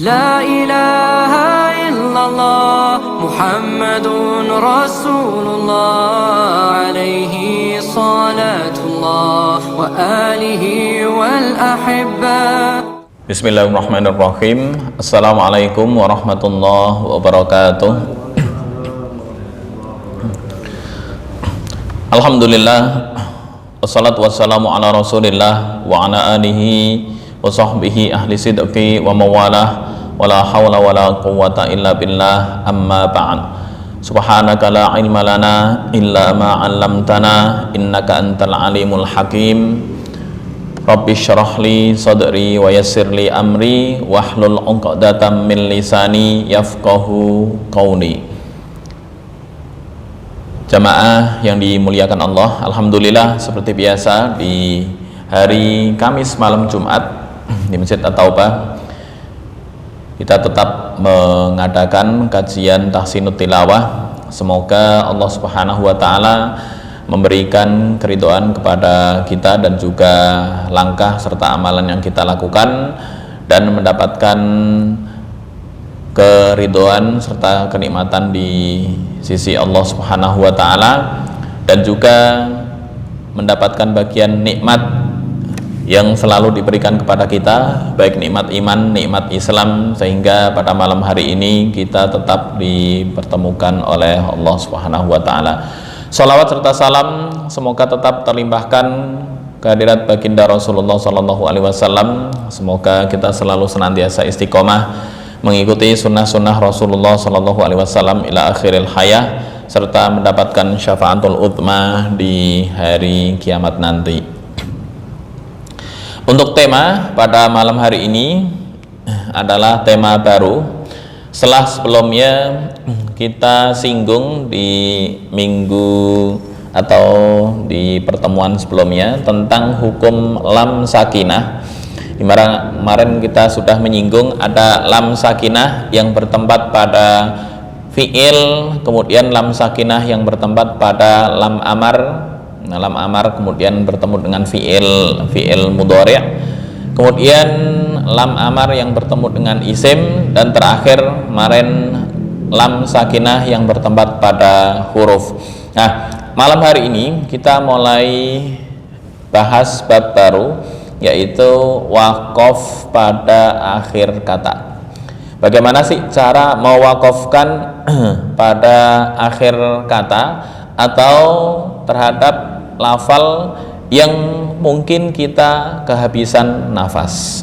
لا إله إلا الله محمد رسول الله عليه صلاة الله وآله والأحبة. Bismillahirrahmanirrahim. Assalamualaikum warahmatullahi wabarakatuh. Alhamdulillah, wassalatu wassalamu ala rasulillah wa ala alihi wa sahbihi ahli sidqi wa mawalah, wala hawla wala quwwata illa billah, amma ba'd. Subhanaka la ilma lana illa ma 'allamtana innaka antal alimul hakim. Rabbi syrah li sadri wa yassir li amri wahlul 'uqdatam min lisani yafqahu qawli. Jamaah yang dimuliakan Allah, alhamdulillah seperti biasa di hari Kamis malam Jumat di Masjid At-Taubah kita tetap mengadakan kajian tahsinut tilawah. Semoga Allah Subhanahu wa taala memberikan keridhaan kepada kita dan juga langkah serta amalan yang kita lakukan dan mendapatkan keridhaan serta kenikmatan di sisi Allah Subhanahu wa taala, dan juga mendapatkan bagian nikmat yang selalu diberikan kepada kita, baik nikmat iman, nikmat Islam, sehingga pada malam hari ini kita tetap dipertemukan oleh Allah Subhanahu wa taala. Shalawat serta salam semoga tetap terlimpahkan kehadirat baginda Rasulullah sallallahu alaihi wasallam. Semoga kita selalu senantiasa istiqomah mengikuti sunnah-sunnah Rasulullah sallallahu alaihi wasallam ila akhiril hayah, serta mendapatkan syafaatul utsma di hari kiamat nanti. Untuk tema pada malam hari ini adalah tema baru. Setelah sebelumnya kita singgung di minggu atau di pertemuan sebelumnya tentang hukum lam sakinah. Kemarin kita sudah menyinggung ada lam sakinah yang bertempat pada fiil, kemudian lam sakinah yang bertempat pada lam amar. Nah, lam amar kemudian bertemu dengan fiil mudhari', kemudian lam amar yang bertemu dengan isim, dan terakhir kemarin lam sakinah yang bertempat pada huruf. Nah, malam hari ini kita mulai bahas bab baru, yaitu waqaf pada akhir kata. Bagaimana sih cara mewakafkan pada akhir kata atau terhadap lafal yang mungkin kita kehabisan nafas.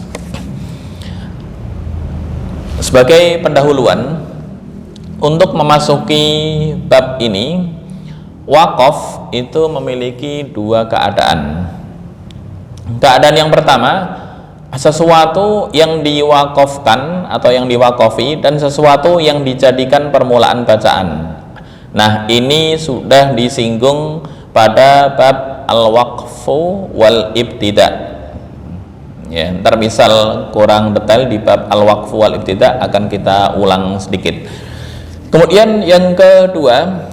Sebagai pendahuluan untuk memasuki bab ini, wakaf itu memiliki dua keadaan. Keadaan yang pertama, sesuatu yang diwakafkan atau yang diwakafi, dan sesuatu yang dijadikan permulaan bacaan. Nah, ini sudah disinggung pada bab al-waqfu wal ibtida. Ya, ntar misal kurang detail di bab al-waqfu wal ibtida akan kita ulang sedikit. Kemudian yang kedua,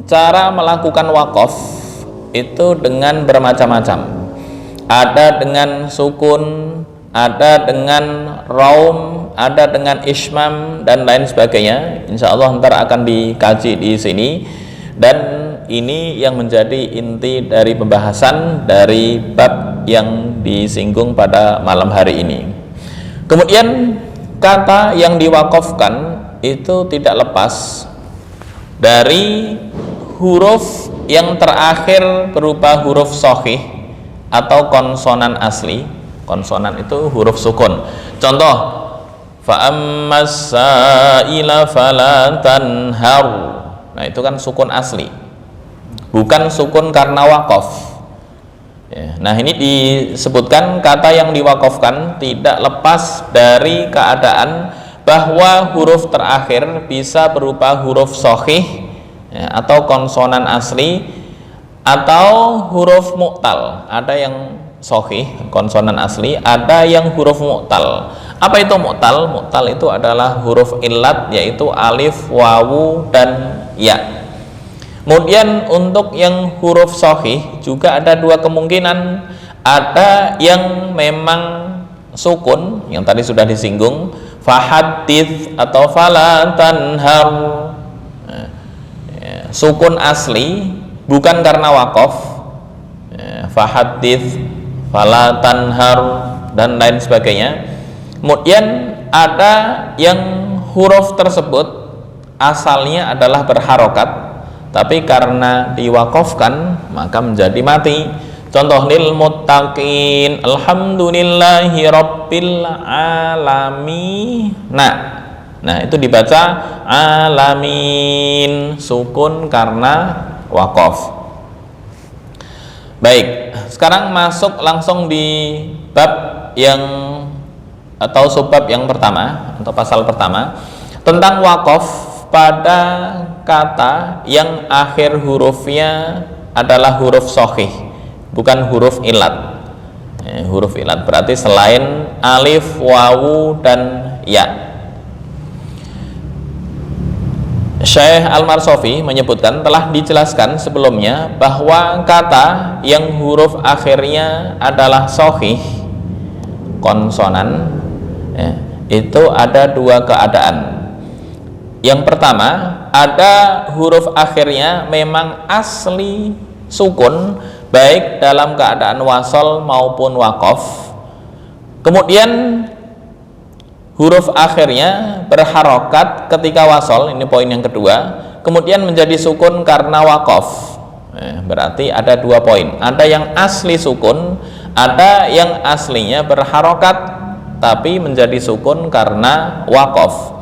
cara melakukan wakaf itu dengan bermacam-macam. Ada dengan sukun, ada dengan raum, ada dengan ismam, dan lain sebagainya. Insya Allah ntar akan dikaji di sini, dan ini yang menjadi inti dari pembahasan dari bab yang disinggung pada malam hari ini. Kemudian kata yang diwakafkan itu tidak lepas dari huruf yang terakhir berupa huruf shahih atau konsonan asli. Konsonan itu huruf sukun. Contoh, fa ammas sa'ila fala tanhar. Nah, itu kan sukun asli, bukan sukun karena wakaf. Ya, nah, ini disebutkan kata yang diwakafkan tidak lepas dari keadaan bahwa huruf terakhir bisa berupa huruf shahih, ya, atau konsonan asli, atau huruf mu'tal. Ada yang shahih, konsonan asli, ada yang huruf mu'tal. Apa itu mu'tal? Mu'tal itu adalah huruf illat, yaitu alif, wawu, dan ya. Kemudian untuk yang huruf shahih juga ada dua kemungkinan. Ada yang memang sukun, yang tadi sudah disinggung, Fahaddits atau fala tanhar. Sukun asli bukan karena waqaf. Fahaddits, fala tanhar dan lain sebagainya. Kemudian ada yang huruf tersebut asalnya adalah berharokat, tapi karena diwakafkan maka menjadi mati. Contoh, lil muttaqin alhamdulillahi rabbil alamin. Nah itu dibaca alamin, sukun karena wakaf. Baik, sekarang masuk langsung di bab yang atau subbab yang pertama atau pasal pertama tentang wakaf pada kata yang akhir hurufnya adalah huruf shahih, bukan huruf ilat. Huruf ilat berarti selain alif, wawu, dan ya. Syekh Al-Marsofi menyebutkan telah dijelaskan sebelumnya bahwa kata yang huruf akhirnya adalah shahih, konsonan, itu ada dua keadaan. Yang pertama, ada huruf akhirnya memang asli sukun, baik dalam keadaan wasol maupun waqaf. Kemudian huruf akhirnya berharokat ketika wasol, ini poin yang kedua, kemudian menjadi sukun karena waqaf. Berarti ada dua poin, ada yang asli sukun, ada yang aslinya berharokat tapi menjadi sukun karena waqaf.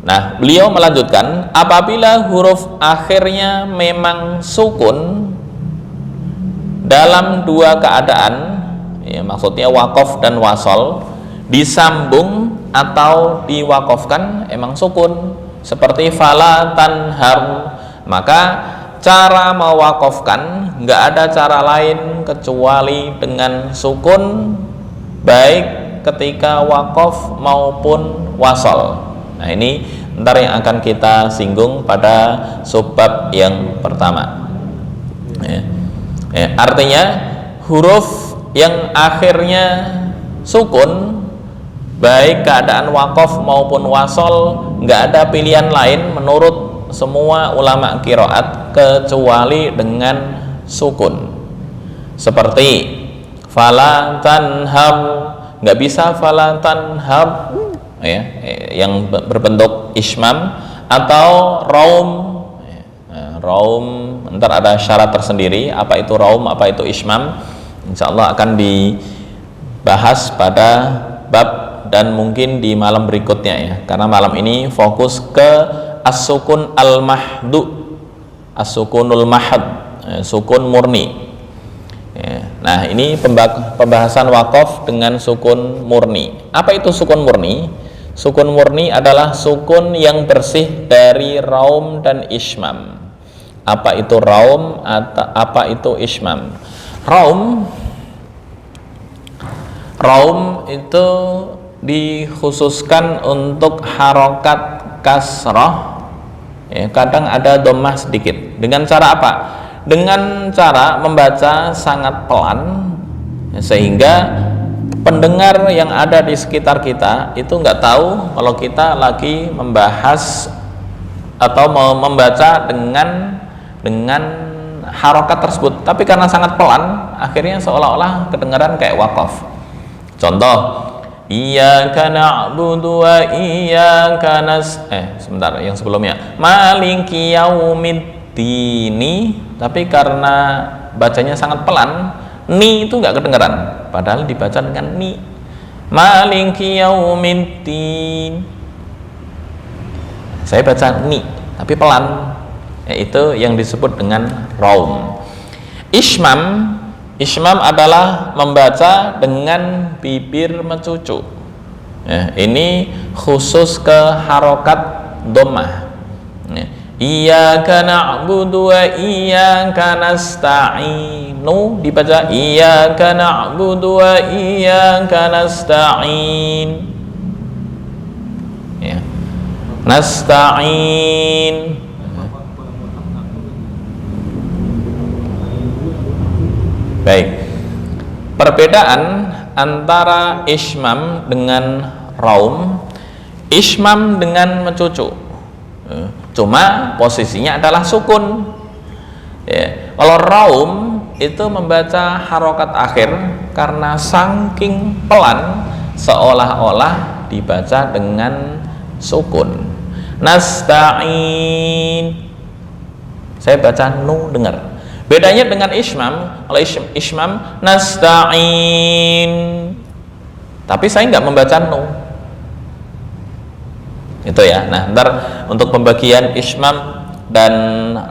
Nah, beliau melanjutkan, apabila huruf akhirnya memang sukun dalam dua keadaan, ya, maksudnya waqaf dan wasol, disambung atau diwakafkan emang sukun, seperti fala tanhar, maka cara mewakafkan nggak ada cara lain kecuali dengan sukun, baik ketika wakaf maupun wasol. Nah, ini ntar yang akan kita singgung pada subbab yang pertama. Artinya huruf yang akhirnya sukun, baik keadaan wakaf maupun wasol, nggak ada pilihan lain menurut semua ulama qiraat kecuali dengan sukun. Seperti fala tanhar, nggak bisa fala tanhar, ya, yang berbentuk ismam, atau raum. Raum, ntar ada syarat tersendiri apa itu raum, apa itu ismam, insyaallah akan dibahas pada bab dan mungkin di malam berikutnya, ya, karena malam ini fokus ke as-sukun al-mahdu, as-sukunul mahd, sukun murni. Nah, ini pembahasan wakaf dengan sukun murni. Apa itu sukun murni? Sukun murni adalah sukun yang bersih dari raum dan ismam. Apa itu raum atau apa itu ismam? Raum itu dikhususkan untuk harokat kasroh, ya, kadang ada dhammah sedikit. Dengan cara apa? Dengan cara membaca sangat pelan, ya, sehingga pendengar yang ada di sekitar kita itu nggak tahu kalau kita lagi membahas atau membaca dengan harokat tersebut. Tapi karena sangat pelan, akhirnya seolah-olah kedengaran kayak wakaf. Contoh, iyyaka na'budu wa iyyaka sebentar, yang sebelumnya maliki yaumiddini, tapi karena bacanya sangat pelan, ni itu nggak kedengaran, padahal dibaca dengan ni. Maliki yaumiddin, saya baca ni tapi pelan, yaitu yang disebut dengan raum. Ismam adalah membaca dengan bibir mencucu, ya, ini khusus ke harokat dhammah, ya. Iyyaka na'budu wa iyyaka nasta'inu, dibaca iyyaka na'budu wa iyyaka nasta'in, ya, nasta'in. Baik, perbedaan antara ismam dengan raum, Ismam dengan mencucu. Cuma posisinya adalah sukun. Ya. Kalau raum itu membaca harokat akhir karena saking pelan seolah-olah dibaca dengan sukun. Nasta'in, saya baca nu, dengar. Bedanya dengan ismam, kalau ismam nasta'in, tapi saya nggak membaca nu. Itu ya. Nah, ntar untuk pembagian ismam dan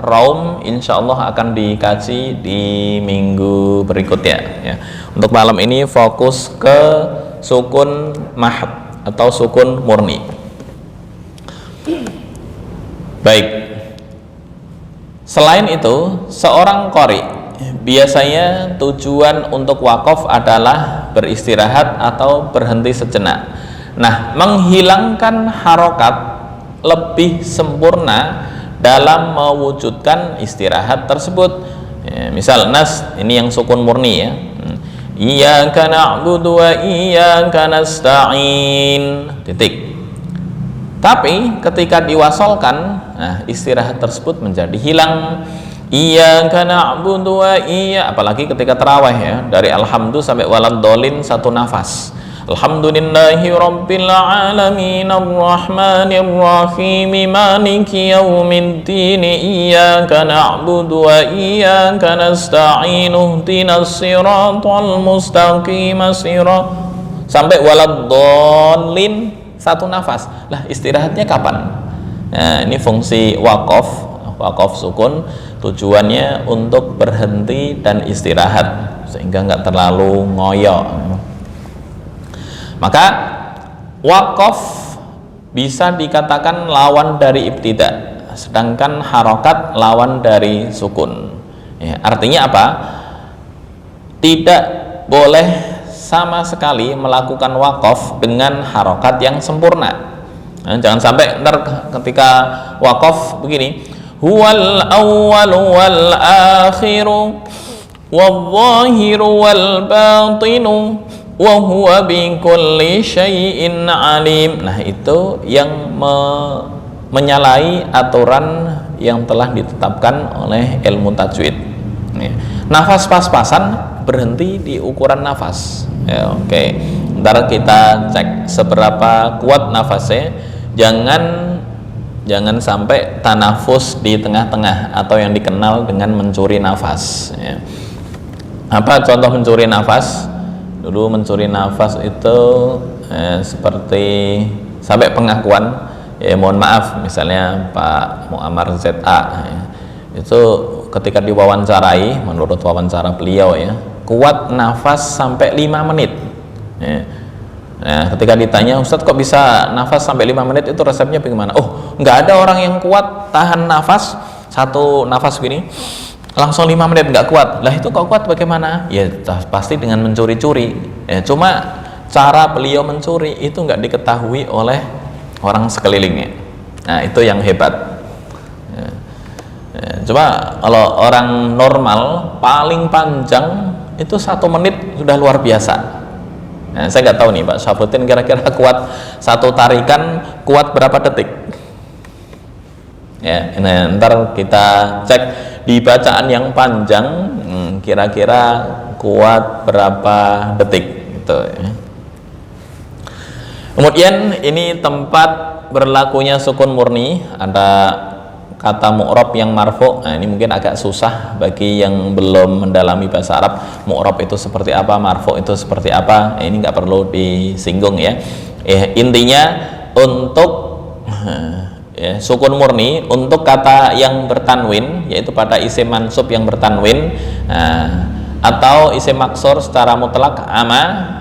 raum insya Allah akan dikaji di minggu berikutnya ya. Untuk malam ini fokus ke sukun mahd atau sukun murni. Baik. Selain itu, seorang qari biasanya tujuan untuk wakaf adalah beristirahat atau berhenti sejenak. Nah, menghilangkan harokat lebih sempurna dalam mewujudkan istirahat tersebut. Ya, misal nas, ini yang sukun murni ya. Iyyaka na'budu wa iyyaka nasta'in. Titik. Tapi ketika diwasolkan, nah istirahat tersebut menjadi hilang. Iyyaka na'budu wa iyyaka, apalagi ketika tarawih ya, dari alhamdu sampai waladhdallin satu nafas. Alhamdulillahi rabbil alamin arrahmanir rahim maliki yaumiddin iyyaka na'budu wa iyyaka nasta'in ihdinas siratal mustaqim sampai waladhdallin satu nafas. Lah istirahatnya kapan? Nah, ini fungsi wakaf sukun, tujuannya untuk berhenti dan istirahat sehingga nggak terlalu ngoyo. Maka wakaf bisa dikatakan lawan dari ibtida, sedangkan harokat lawan dari sukun ya, artinya apa? Tidak boleh sama sekali melakukan wakaf dengan harokat yang sempurna. Nah, jangan sampai ntar ketika wakaf begini, huwal awwalu wal akhiru wal zahiru wal batinu wa huwa bi kulli syai'in alim. Nah, itu yang menyalahi aturan yang telah ditetapkan oleh ilmu tajwid. Nafas pas-pasan, berhenti di ukuran nafas. Ya, oke. Ntar kita cek seberapa kuat nafasnya. Jangan sampai tanafus di tengah-tengah atau yang dikenal dengan mencuri nafas. Ya. Apa contoh mencuri nafas? Dulu mencuri nafas itu seperti sampai pengakuan ya, mohon maaf, misalnya Pak Muammar ZA ya, itu ketika diwawancarai, menurut wawancara beliau ya, kuat nafas sampai 5 menit ya. Nah, ketika ditanya, Ustadz kok bisa nafas sampai 5 menit, itu resepnya bagaimana? Oh, nggak ada orang yang kuat tahan nafas, satu nafas gini langsung 5 menit nggak kuat. Lah itu kok kuat bagaimana? Ya pasti dengan mencuri-curi ya, cuma cara beliau mencuri itu nggak diketahui oleh orang sekelilingnya. Nah, itu yang hebat ya. Coba kalau orang normal paling panjang itu 1 menit sudah luar biasa. Nah, saya nggak tahu nih Pak Syafuddin, kira-kira kuat satu tarikan kuat berapa detik ya. Nah, ntar kita cek di bacaan yang panjang kira-kira kuat berapa detik gitu ya. Kemudian ini tempat berlakunya sukun murni, ada kata mu'rab yang marfu'. Nah, ini mungkin agak susah bagi yang belum mendalami bahasa Arab. Mu'rab itu seperti apa, marfu' itu seperti apa. Ini nggak perlu disinggung ya. Intinya untuk ya, sukun murni untuk kata yang bertanwin, yaitu pada isim mansub yang bertanwin, atau isim maksur secara mutlak ama,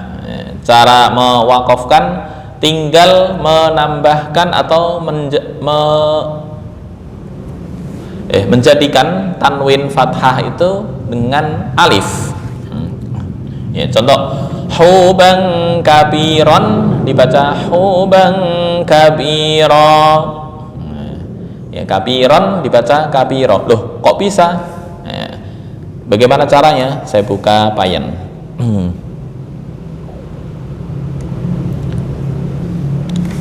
cara mewakafkan tinggal menambahkan atau menjadikan tanwin fathah itu dengan alif. Ya, contoh huban kabiron dibaca huban kabiro. Ya, kabiron dibaca kabiro. Loh, kok bisa? Ya, bagaimana caranya? Saya buka payen.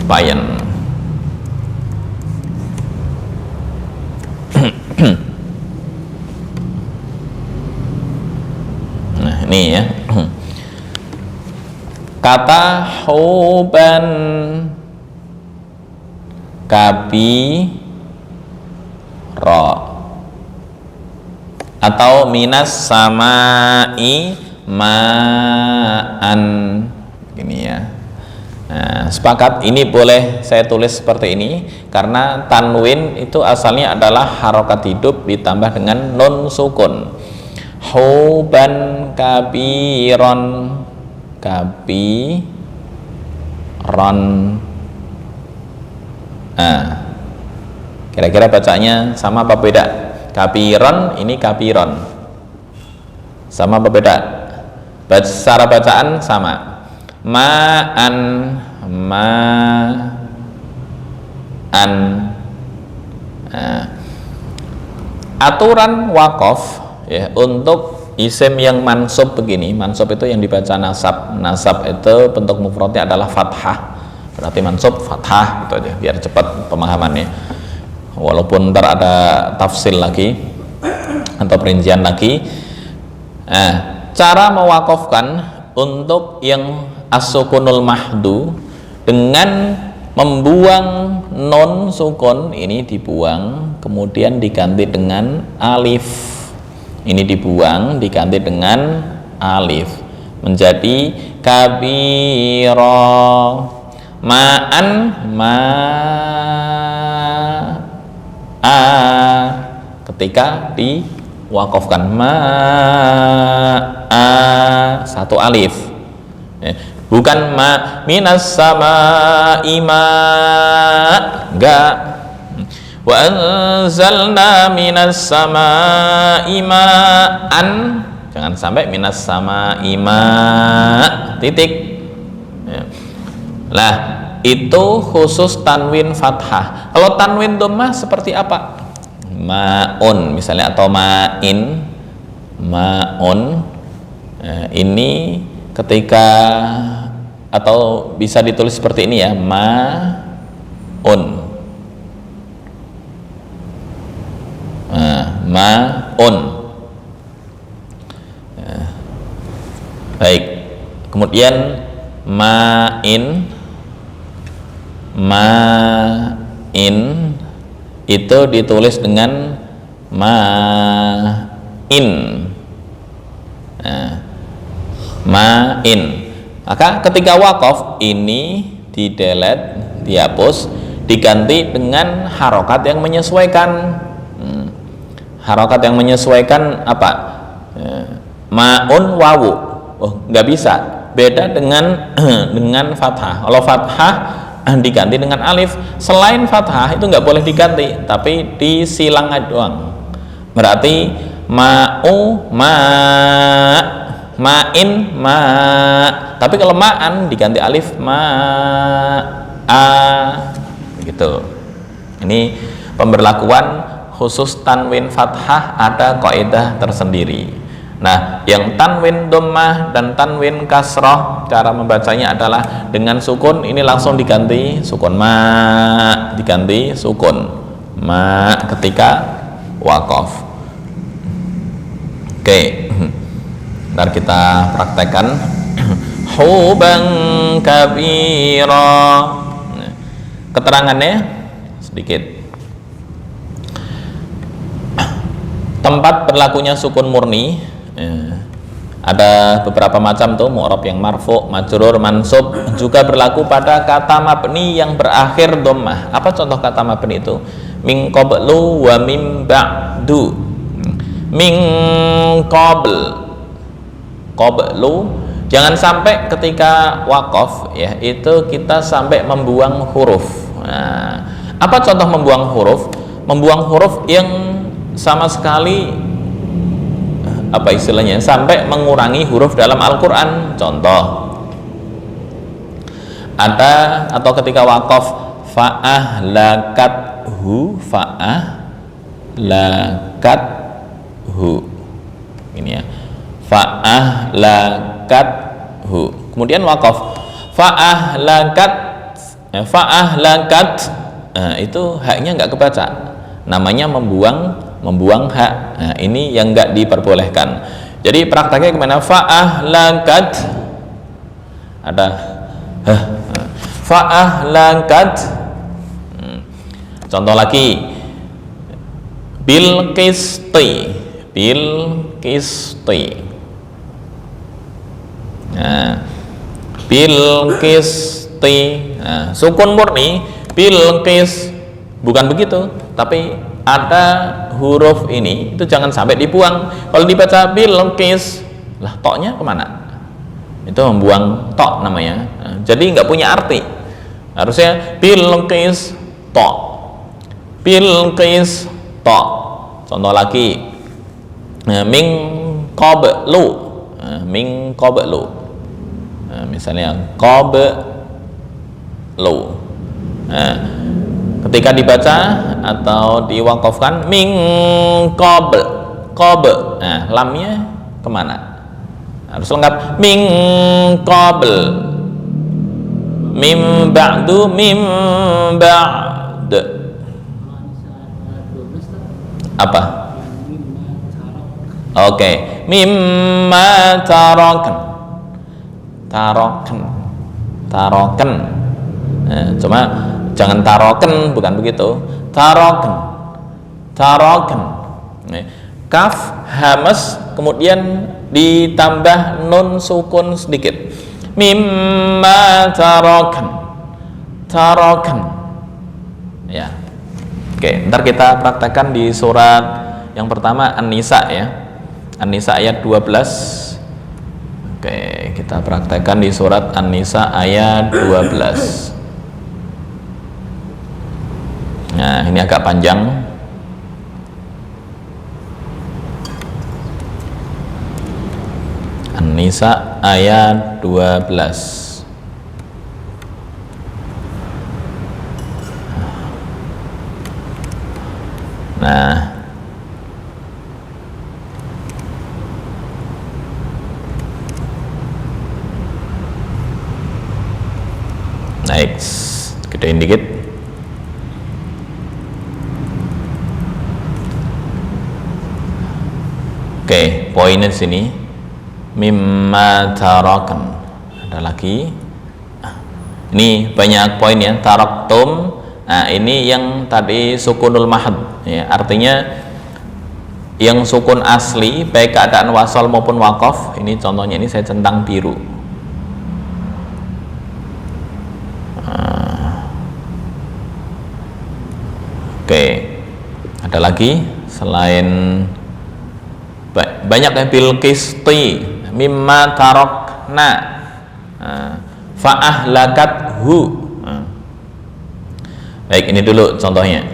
Payen. Ini ya. Kata huban kabira atau minas samai ma'an, gini ya. Nah, sepakat ini boleh saya tulis seperti ini karena tanwin itu asalnya adalah harokat hidup ditambah dengan nun sukun. Huban kabiron, kabiron. Nah, kira-kira bacanya sama apa beda? Kabiron, ini kabiron, sama apa beda? Secara bacaan sama. Ma'an, ma'an. Nah, aturan wakof ya untuk isim yang mansub begini. Mansub itu yang dibaca nasab. Nasab itu bentuk mufradnya adalah fathah, berarti mansub fathah, gitu aja biar cepat pemahamannya, walaupun ntar ada tafsil lagi atau perincian lagi. Nah, cara mewakofkan untuk yang as-sukunul mahdu dengan membuang non sukun, ini dibuang kemudian diganti dengan alif, ini dibuang diganti dengan alif menjadi kabiro. Ma'an, ma'a, ketika diwakafkan ma'a satu alif, bukan ma minas sama'i ma, enggak. Wa anzalna minas sama'i ma'an, jangan sampai minas sama'i ma titik. Lah, itu khusus tanwin fathah. Kalau tanwin dhammah seperti apa? Ma'un misalnya, atau ma'in, ma'un. Nah, ini ketika, atau bisa ditulis seperti ini ya, ma'un. Nah, ma'un. Nah, baik. Kemudian ma'in, ma'in itu ditulis dengan ma'in. Nah, ma'in. Maka ketika wakaf ini di-delete, dihapus, diganti dengan harokat yang menyesuaikan. Harokat yang menyesuaikan apa? Ma'un wawu. Oh, nggak bisa. Beda dengan dengan fathah. Kalau fathah diganti dengan alif, selain fathah itu nggak boleh diganti, tapi disilang aja doang. Berarti ma'u ma, ma'in ma. Tapi kalau ma'an diganti alif ma a, gitu. Ini pemberlakuan khusus tanwin fathah ada kaidah tersendiri. Nah, yang tanwin dhammah dan tanwin kasroh cara membacanya adalah dengan sukun, ini langsung diganti sukun ma, diganti sukun ma ketika wakaf. Oke, ntar kita praktekkan. Huban kabira. Keterangannya sedikit. Tempat berlakunya sukun murni ada beberapa macam tuh, mu'rab yang marfu, majrur, mansub, juga berlaku pada kata mabni yang berakhir dhammah. Apa contoh kata mabni itu? Min qablu wa min ba'du. Min qabl, qablu, jangan sampai ketika wakaf ya itu kita sampai membuang huruf. Nah, apa contoh membuang huruf? Membuang huruf yang sama sekali apa istilahnya, sampai mengurangi huruf dalam Al-Quran. Contoh ada, atau ketika wakaf fa'ahlakathu, fa'ahlakathu, ini ya, fa'ahlakathu. Kemudian wakaf fa'ahlakat, fa'ahlakat, nah, itu haknya nggak kebaca, namanya membuang hak. Nah, ini yang nggak diperbolehkan. Jadi prakteknya gimana? Fa'ahlakat, ada fa'ahlakat. Contoh lagi, bil qisti, bil qisti. Nah, bil qisti. Nah, sukun murni bil qis, bukan begitu, tapi ada huruf ini itu jangan sampai dibuang. Kalau dibaca bil qis, lah toknya kemana? Itu membuang tok namanya. Nah, jadi nggak punya arti. Harusnya bil qis tok, bil qis tok. Contoh lagi, ming qablu, ming qablu. Misalnya qablu. Nah, ketika dibaca atau diwakafkan min qabl, qabl, nah lamnya kemana? Harus lengkap, min qabl, mim ba'du, mim ba'd. Apa? Oke, mimma tarokan, tarokan, tarokan. Nah, cuma jangan taroken, bukan begitu, taroken, taroken. Kaf hamas kemudian ditambah nun sukun sedikit, mimma taroken, taroken. Ya, oke, ntar kita praktekkan di surat yang pertama An-Nisa ya, An-Nisa ayat 12. Oke, kita praktekkan di surat An-Nisa ayat 12. Nah, ini agak panjang. An-Nisa ayat 12. Nah, next, gedein dikit. Oke, poinnya di sini mimma tarakan. Ada lagi. Ini banyak poin ya, taraktum. Nah, ini yang tadi sukunul mahad ya, artinya yang sukun asli baik keadaan wasal maupun waqaf. Ini contohnya, ini saya centang biru. Oke, ada lagi selain banyak ya, bil qisti, mimma tarokna, fa'ahlakat hu. Baik, ini dulu contohnya.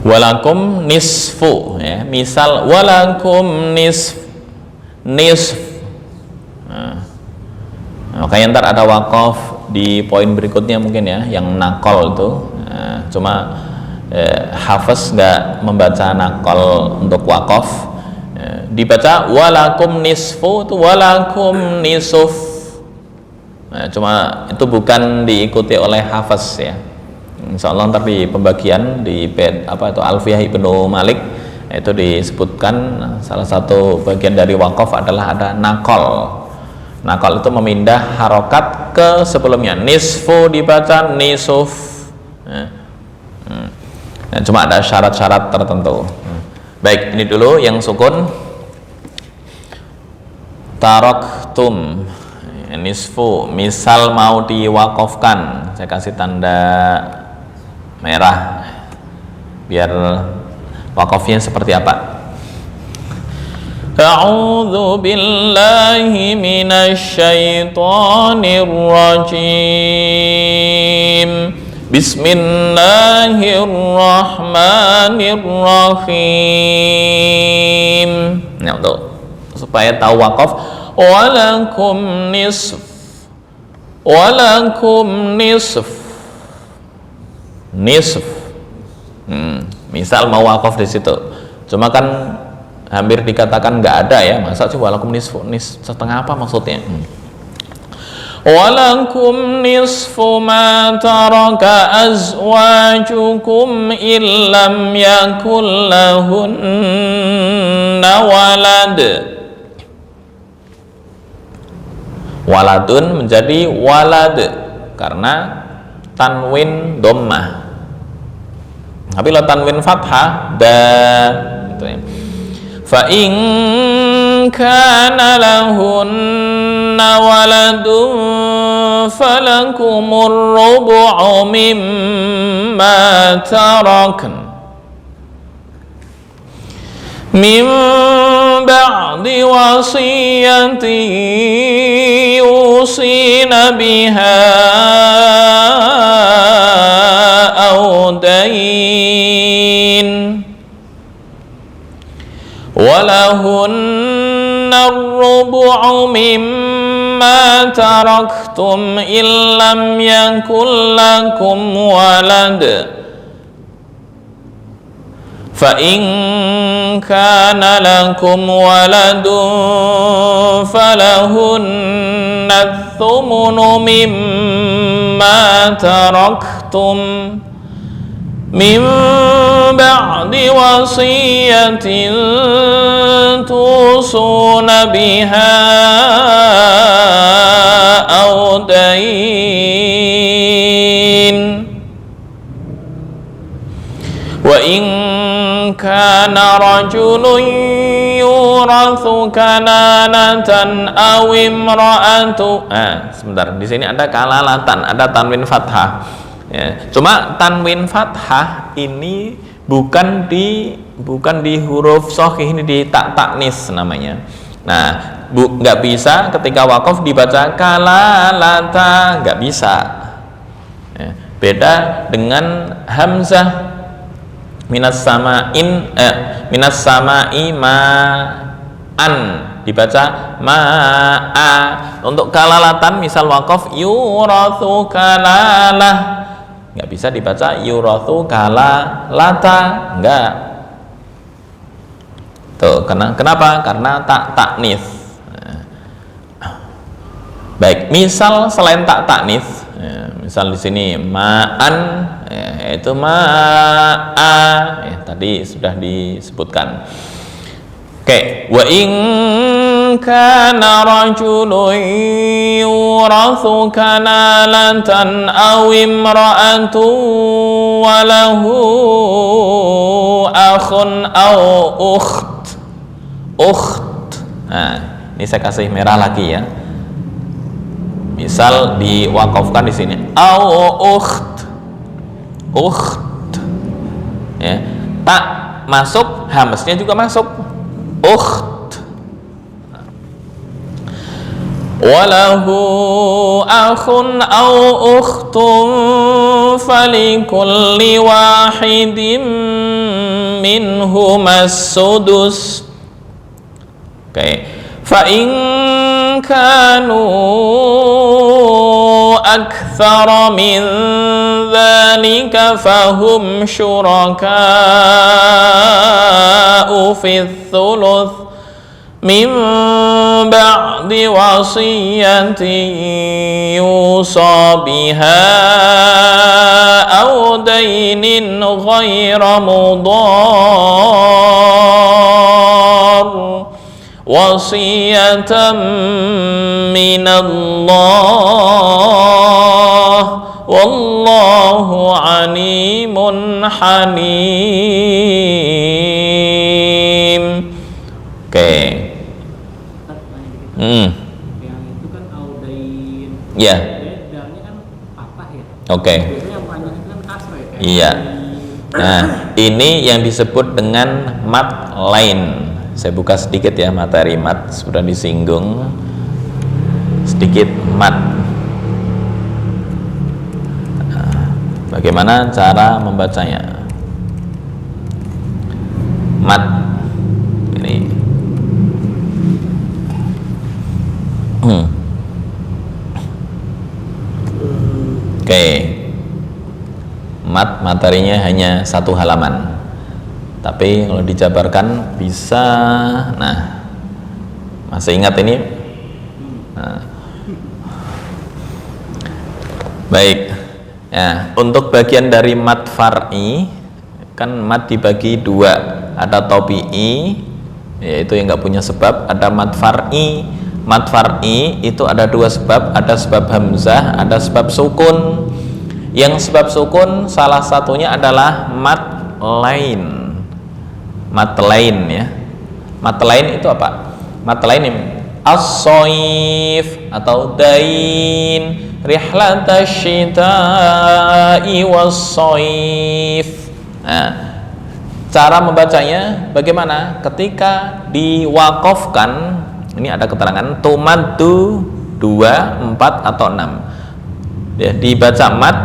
Walakum nisfu ya, misal walakum nisf, makanya ntar ada wakaf di poin berikutnya mungkin ya, yang nakol itu. Cuma Hafiz nggak membaca nakol untuk wakaf. Dibaca walakum nisfu itu walakum nisuf. Cuma itu bukan diikuti oleh Hafiz ya. Insyaallah ntar di pembagian di apa itu Alfiyah Ibnu Malik itu disebutkan salah satu bagian dari wakaf adalah ada nakol. Nakal itu memindah harokat ke sebelumnya. Nisfu dibaca nisuf. Nah, cuma ada syarat-syarat tertentu. Baik, ini dulu yang sukun. Taraktum, nisfu. Misal mau diwakafkan, saya kasih tanda merah biar wakafnya seperti apa. A'udzu billahi minasy syaithanir rajim. Bismillahirrahmanirrahim. Nah, untuk supaya tahu wakaf, walakum nisf, walakum nisf, nisf. Misal mau wakaf di situ, cuma kan hampir dikatakan nggak ada ya, masa sih walakum nisfu, setengah apa maksudnya? walakum nisfu ma taraka azwajukum illam yakul lahunna walad. Waladun menjadi walad karena tanwin dhammah. Tapi kalau tanwin fathah gitu ya. Fa in kana lahunna waladun falakumur rubu'u mimma tarakna min ba'di wasiyyati yusina biha aw dayn walahunna ar-rubu'u mimma taraktum illam yakul lakum walad fa in kana lakum waladun falahunna ath-thumunu mimma taraktum min ba'di wasiyatin tusuna biha aw dayn wa in kana rajulun yurathu kalalatan aw imra'atu. Sebentar, di sini ada kalalatan, ada tanwin fathah. Ya, cuma tanwin fathah ini bukan di huruf shahih, ini di taknis namanya. Nah, nggak bisa ketika wakaf dibaca kalalata, nggak bisa. Ya, beda dengan hamzah minas sama'i ma'an dibaca ma'a. Untuk kalalatan misal wakaf yurathu kalalah, nggak bisa dibaca yurathu kalalata, enggak. Tuh, kenapa? Karena taknis. Baik, misal selain taknis, misal di sini ma'an, yaitu ma'a, tadi sudah disebutkan. Oke, wa in kana rajulun yurathu kalalatan aw imra'atun wa lahu akhun aw ukht. Nah, ini saya kasih merah lagi ya. Misal diwakafkan di sini aw ukht. Ya, tak masuk, hamzahnya juga masuk. Ukht. Walahu akhun aw ukhtun falikulli wahidin minhumas sudus. Oke. Fa in kanu aktsara min dzalika fahum syuraka'u fits thuluth min ba'di wasiyatin yusa biha aw daynin ghayra mudar wasiyatan minallah wallahu alimun halim. Oke. Yang itu kan audain. Ya. Dalnya kan patah ya. Oke. Biasanya yang panjang itu kan kasroh ya. Iya. Nah, ini yang disebut dengan mat lain. Saya buka sedikit ya materi mat, sudah disinggung sedikit mat. Bagaimana cara membacanya? Mat ini. Oke. Mat materinya hanya 1 halaman. Tapi kalau dijabarkan bisa. Nah, masih ingat ini? Nah. Baik. Ya, untuk bagian dari mad far'i kan mad dibagi dua, ada tabi'i yaitu yang nggak punya sebab, ada mad far'i. Mad far'i itu ada dua sebab, ada sebab hamzah, ada sebab sukun. Yang sebab sukun salah satunya adalah mad lain. Mad lain ya. Mad lain itu apa? Mad lain ini as-soif atau dain rihlatasyita'i was-soif. Nah, cara membacanya bagaimana? Ketika diwakofkan, ini ada keterangan tumaddu 2, 4 atau 6 ya, dibaca mad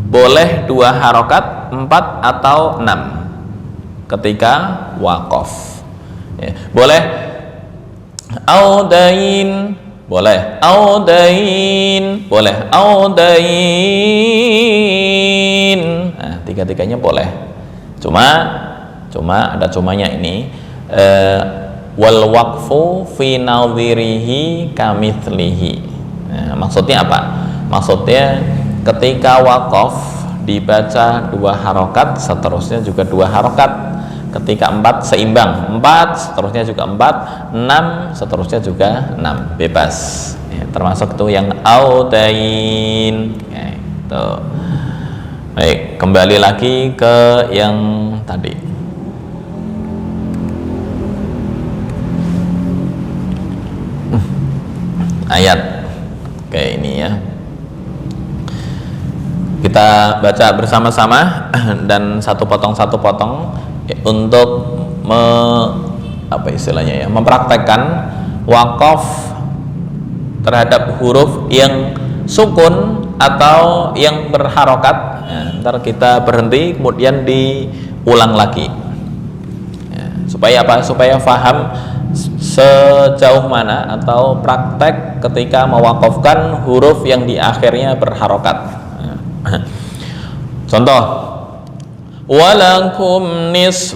boleh 2 harokat, 4 atau 6 ketika wakof ya. Boleh audain, boleh audain, boleh audain. Nah, tiga-tiganya boleh. Cuma ada cumanya ini, wal waqfu fi nadhirihi kamitslihi. Nah, maksudnya apa? Maksudnya ketika waqaf dibaca 2 harokat, seterusnya juga 2 harokat. Ketika 4 seimbang, 4 seterusnya juga 4, 6 seterusnya juga 6, bebas ya, termasuk itu yang audain ya, itu. Baik, kembali lagi ke yang tadi. Ayat kayak ini ya, kita baca bersama-sama dan satu potong untuk apa istilahnya ya, mempraktekkan wakaf terhadap huruf yang sukun atau yang berharokat ya, ntar kita berhenti kemudian diulang lagi ya, supaya apa? Supaya faham sejauh mana atau praktek ketika mewakafkan huruf yang di akhirnya berharokat ya. Contoh, walakum nisf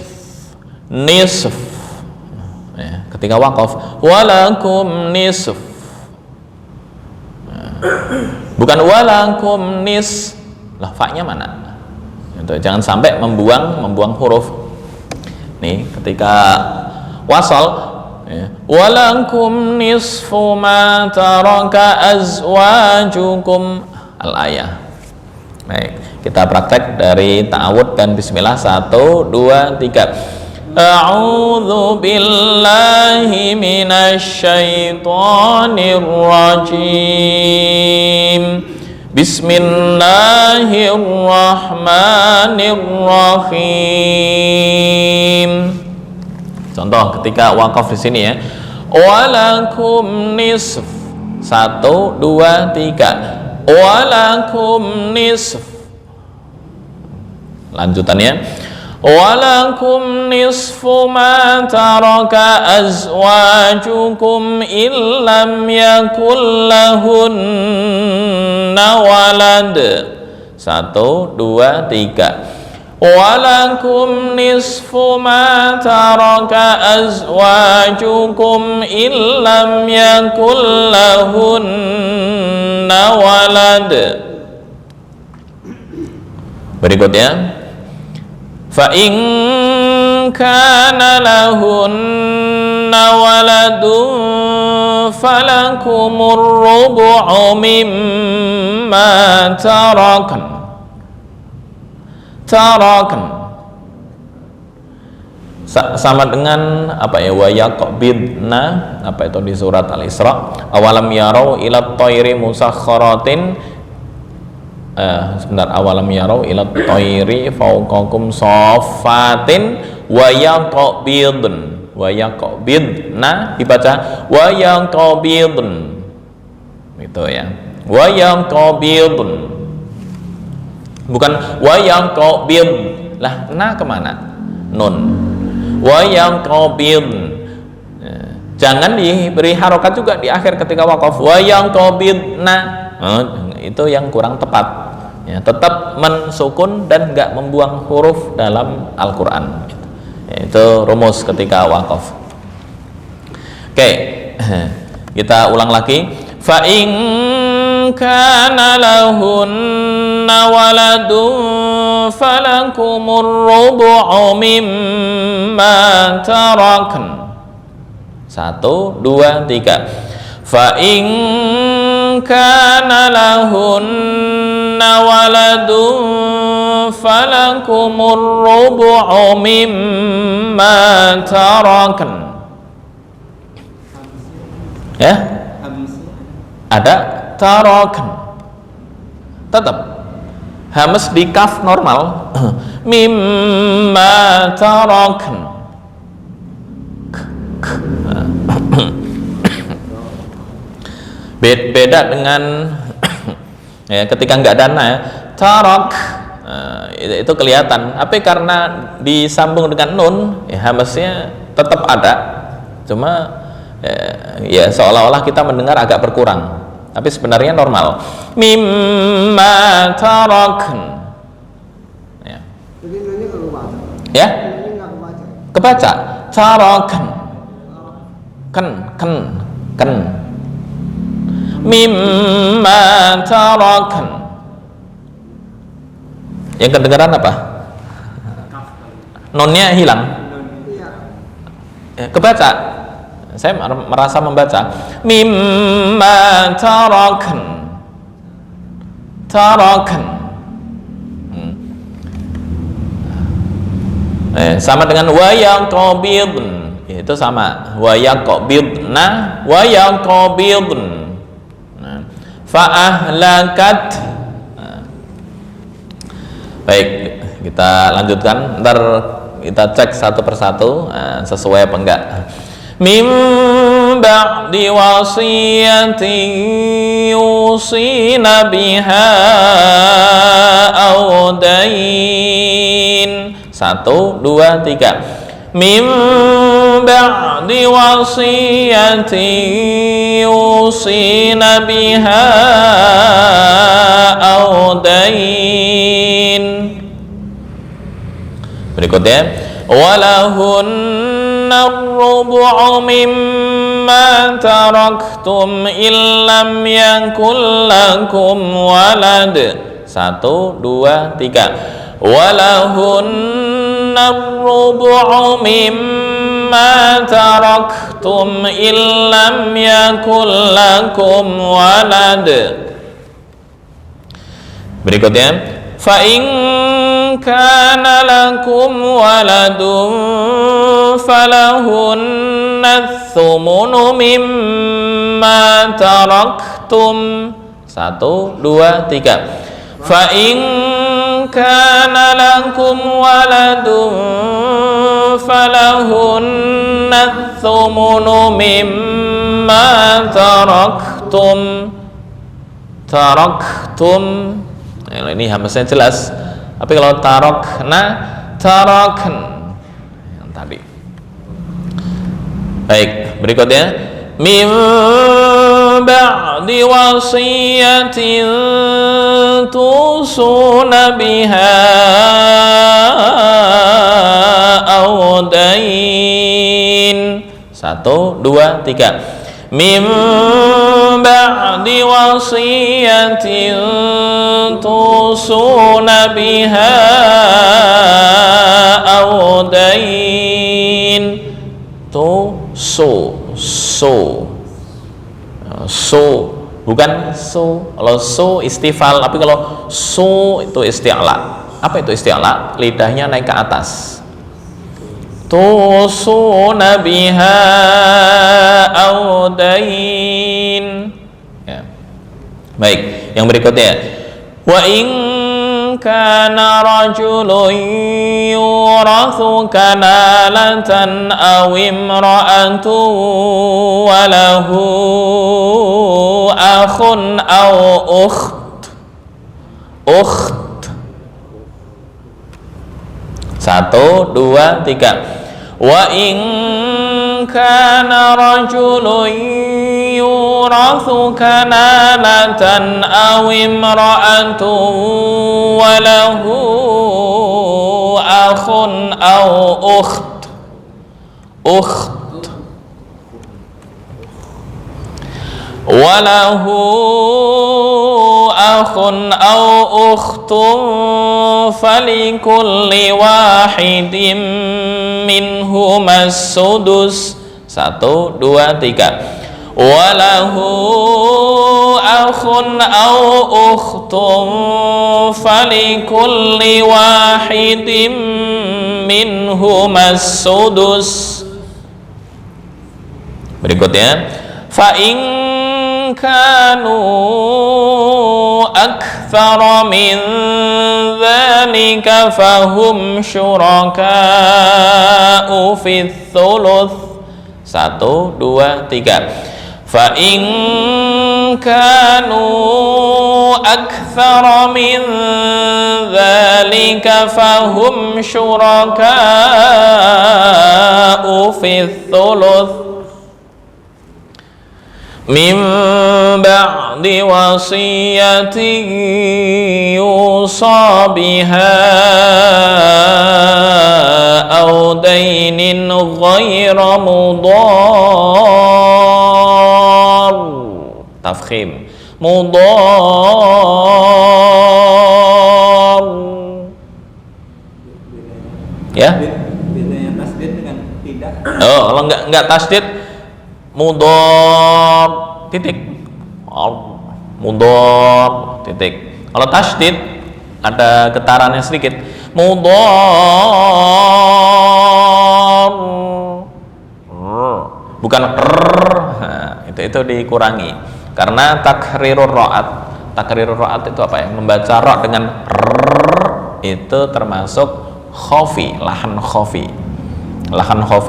ya, ketika wakaf walakum nisf ya. Bukan walakum nis, lah fa-nya mana itu, jangan sampai membuang huruf nih ketika wasal ya. Walakum nisfu ma taraka azwajukum al-ayah. Baik, kita praktek dari ta'awud dan bismillah. 1, 2, 3. A'udzu billahi minasyaitonir rajim. Bismillahirrahmanirrahim. Contoh ketika wakaf di sini ya. Walakum nisf. 1, 2, 3. Walakum nisf. Lanjutannya walakum nisfu ma taraka azwajukum illam yakul lahunna walad. 1, 2, 3. Walakum nisfu ma taraka azwajukum illam yakul lahunna walad. Berikutnya, fa in kana lahunna waladun falakumur rubu'u mimma tarakan. Sama dengan apa ya, wa yaqbidna, apa itu di surat Al-Isra, awalam yarau ila thairi musakhkharatin, sebentar, awalam yarau ila thairi fawqakum saffatin wa yaqbidna, dibaca wa yaqbidn gitu ya, wa yaqbidn, bukan wa yaqbid. Lah, na kemana? Nun. Wa yaqbidn, jangan diberi harokat juga di akhir ketika wakaf. Wa yaqbidna, itu yang kurang tepat ya, tetap mensukun dan nggak membuang huruf dalam Al-Quran. Itu rumus ketika wakaf. Oke, kita ulang lagi. Fa in kana lahunna waladun falakumur rubu'u mimma tarakna. 1, 2, 3. Fa in kana lahunna waladun falakumur rubu'u mimma tarakna. Ya, ada tarakn, tetap hamas di kaf normal. Mimma tarakn. Beda dengan ya, ketika nggak ada na ya, tarak, itu kelihatan. Tapi karena disambung dengan nun, ya hamasnya tetap ada, cuma ya seolah-olah kita mendengar agak berkurang, tapi sebenarnya normal. Mimma tarakn. Ya. Jadi nunnya kalau baca. Ya? Nunnya nggak kebaca. Kebaca. Tarakn. Ken. Mimma tarakn. Yang kedengaran apa? Nunnya hilang. Iya. Ya, kebaca. Saya merasa membaca mimma tarakn. Sama dengan wa yaqbidn, itu sama, wa yaqbidna wa yaqbidn. Fa ahlakat. Baik, kita lanjutkan, ntar kita cek satu persatu sesuai apa enggak. Min ba'di wasiyatin yusina biha aw dain. 1, 2, 3. Min ba'di wasiyatin yusina biha aw dain. Berikutnya, walahun الربع مما تركتم إن لم يكن لكم ولد. 1, 2, 3. ولهن الربع مما تركتم إن لم يكن لكم ولد. Berikutnya, فإن كان لكم ولد فلهن الثمن مما تركتم. 1, 2, 3. فإن كان لكم ولد فلهن الثمن مما تركتم. Nah, ini hamasnya jelas. Tapi kalau tarakn yang tadi. Baik, berikutnya min ba'di wasiyatin tusuna biha aw dain. 1, 2, 3. Min ba'di wasiyatin tusuna biha aw dain. So bukan so. Kalau so istifal, tapi kalau so itu isti'la. Apa itu isti'la? Lidahnya naik ke atas. Tusuna biha aw dain. Ya. Baik, yang berikutnya, wa in kana rajulun yurathu kanalatan aw imra'atun wa lahu akhun aw ukht. 1, 2, 3. Wa in kana rajulun yurathu kanalatan aw imra'atun wa lahu akhun aw ukht. Wa lahu akhun aw ukhtun falikulli wahidin minhumas sudus. 1, 2, 3. Walahu akhun aw ukhtun falikulli wahidin minhumas sudus. Berikutnya, fa in kanu aktsara min dzalika fahum syuraka'u fits thuluts. 1, 2, 3. Fa in kanu aktsara min dzalika fahum syuraka'u fits thuluts min ba'di wasiyatin yusa biha aw dainin ghayra mudar. Tafkhim. Mudar. Ya? Bedanya tasdid dengan tidak. Oh, kalau enggak tasdid mudor titik, mudor titik. Kalau tasdid ada getarannya sedikit, mudor, bukan nah, itu dikurangi karena takrirur ra'at itu apa ya, membaca ra dengan itu termasuk khofi, lahan khofi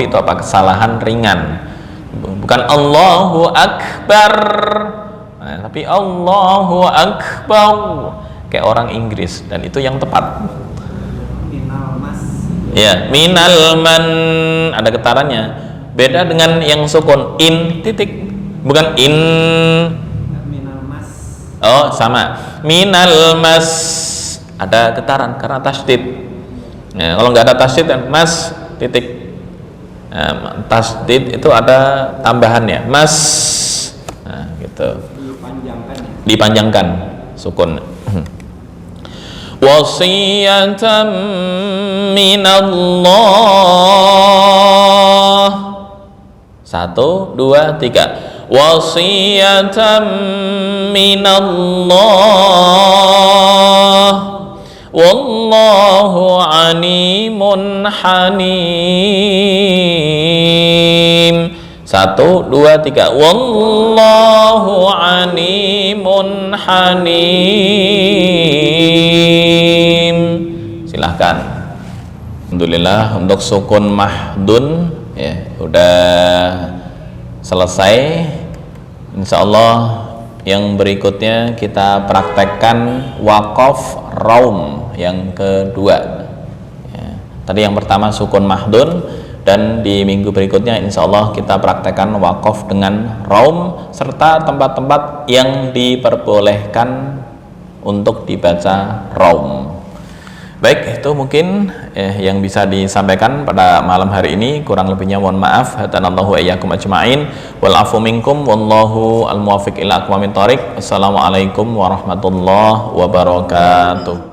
itu apa, kesalahan ringan. Bukan Allahu Akbar, nah, tapi Allahu Akbar kayak orang Inggris, dan itu yang tepat. Minal mas. Ya, minal man ada getarannya. Beda dengan yang sukun in titik, bukan in. Minal mas. Oh, sama. Minal mas ada getaran karena tasdid. Ya, kalau nggak ada tasdid kan mas titik. Tasdid itu ada tambahannya, mas, nah gitu, dipanjangkan sukun. Wasiyatan minallah. 1, 2, 3. Wasiyatan minallah. Wallahu alimun halim. 1, 2, 3. Wallahu alimun halim. Silahkan. Alhamdulillah untuk sukun mahdun ya udah selesai. Insyaallah yang berikutnya kita praktekkan waqaf raum yang kedua ya. Tadi yang pertama sukun mahdun, dan di minggu berikutnya insya Allah kita praktekkan waqaf dengan raum serta tempat-tempat yang diperbolehkan untuk dibaca raum. Baik, itu mungkin yang bisa disampaikan pada malam hari ini. Kurang lebihnya mohon maaf. Hadanallahu iyyakum ajma'in wal afu minkum wallahu al muwaffiq ila aqwamit thoriq. Assalamualaikum warahmatullahi wabarakatuh.